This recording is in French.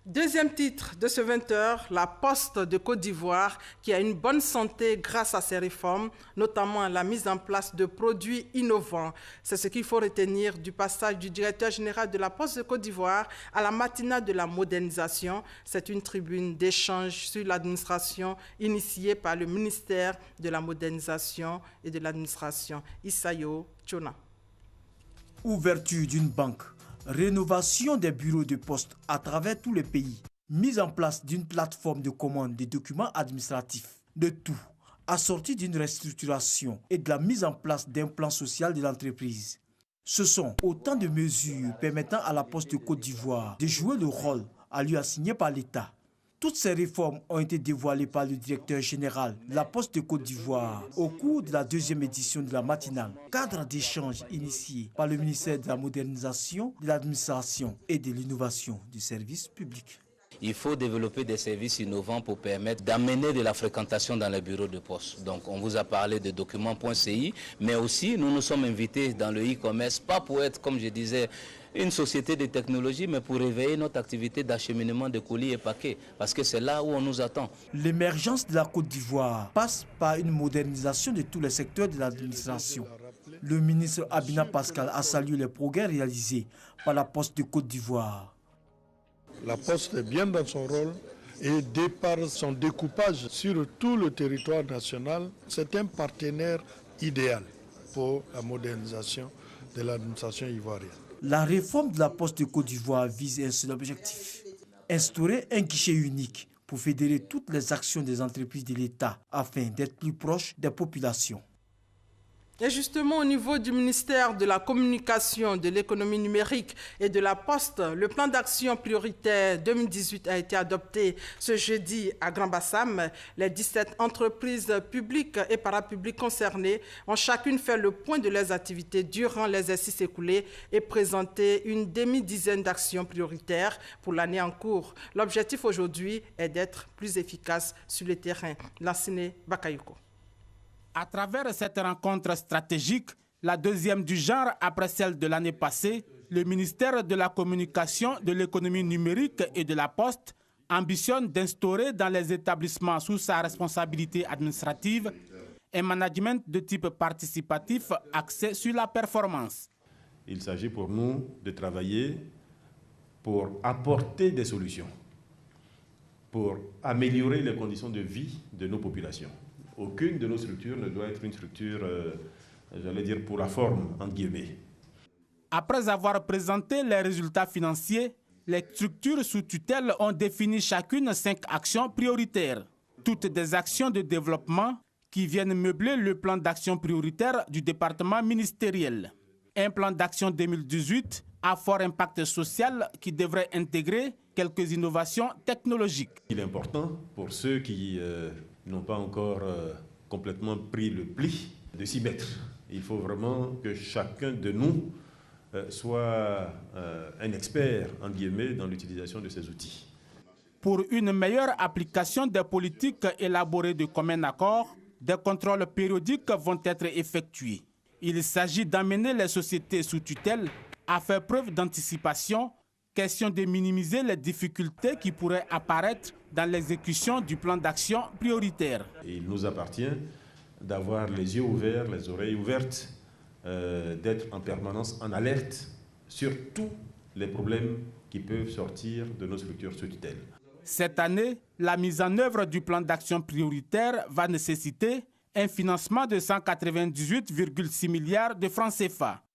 Deuxième titre de ce 20h, la Poste de Côte d'Ivoire qui a une bonne santé grâce à ses réformes, notamment la mise en place de produits innovants. C'est ce qu'il faut retenir du passage du directeur général de la Poste de Côte d'Ivoire à la matinale de la modernisation. C'est une tribune d'échange sur l'administration initiée par le ministère de la Modernisation et de l'Administration. Issayo Tchona. Ouverture d'une banque. Rénovation des bureaux de poste à travers tout le pays. Mise en place d'une plateforme de commande des documents administratifs. De tout, assorti d'une restructuration et de la mise en place d'un plan social de l'entreprise. Ce sont autant de mesures permettant à la Poste de Côte d'Ivoire de jouer le rôle à lui assigné par l'État. Toutes ces réformes ont été dévoilées par le directeur général de la Poste de Côte d'Ivoire au cours de la deuxième édition de la matinale, cadre d'échange initié par le ministère de la Modernisation, de l'Administration et de l'Innovation du service public. Il faut développer des services innovants pour permettre d'amener de la fréquentation dans les bureaux de poste. Donc on vous a parlé de documents.ci, mais aussi nous nous sommes invités dans le e-commerce, pas pour être, comme je disais, une société de technologie, mais pour réveiller notre activité d'acheminement de colis et paquets, parce que c'est là où on nous attend. L'émergence de la Côte d'Ivoire passe par une modernisation de tous les secteurs de l'administration. Le ministre Abina Pascal a salué les progrès réalisés par la Poste de Côte d'Ivoire. La Poste est bien dans son rôle et de par son découpage sur tout le territoire national, c'est un partenaire idéal pour la modernisation de l'administration ivoirienne. La réforme de la Poste de Côte d'Ivoire vise un seul objectif, instaurer un guichet unique pour fédérer toutes les actions des entreprises de l'État afin d'être plus proche des populations. Et justement, au niveau du ministère de la Communication, de l'économie numérique et de la Poste, le plan d'action prioritaire 2018 a été adopté ce jeudi à Grand-Bassam. Les 17 entreprises publiques et parapubliques concernées ont chacune fait le point de leurs activités durant l'exercice écoulé et présenté une demi-dizaine d'actions prioritaires pour l'année en cours. L'objectif aujourd'hui est d'être plus efficace sur le terrain. Lassine Bakayoko. À travers cette rencontre stratégique, la deuxième du genre après celle de l'année passée, le ministère de la Communication, de l'économie numérique et de la Poste ambitionne d'instaurer dans les établissements sous sa responsabilité administrative un management de type participatif axé sur la performance. Il s'agit pour nous de travailler pour apporter des solutions, pour améliorer les conditions de vie de nos populations. Aucune de nos structures ne doit être une structure, j'allais dire, pour la forme, entre guillemets. Après avoir présenté les résultats financiers, les structures sous tutelle ont défini chacune 5 actions prioritaires. Toutes des actions de développement qui viennent meubler le plan d'action prioritaire du département ministériel. Un plan d'action 2018 à fort impact social qui devrait intégrer quelques innovations technologiques. Il est important pour ceux qui n'ont pas encore complètement pris le pli de s'y mettre. Il faut vraiment que chacun de nous soit un expert, entre guillemets, dans l'utilisation de ces outils. Pour une meilleure application des politiques élaborées de commun accord, des contrôles périodiques vont être effectués. Il s'agit d'amener les sociétés sous tutelle à faire preuve d'anticipation, question de minimiser les difficultés qui pourraient apparaître dans l'exécution du plan d'action prioritaire. Il nous appartient d'avoir les yeux ouverts, les oreilles ouvertes, d'être en permanence en alerte sur tous les problèmes qui peuvent sortir de nos structures sous tutelle. Cette année, la mise en œuvre du plan d'action prioritaire va nécessiter un financement de 198,6 milliards de francs CFA.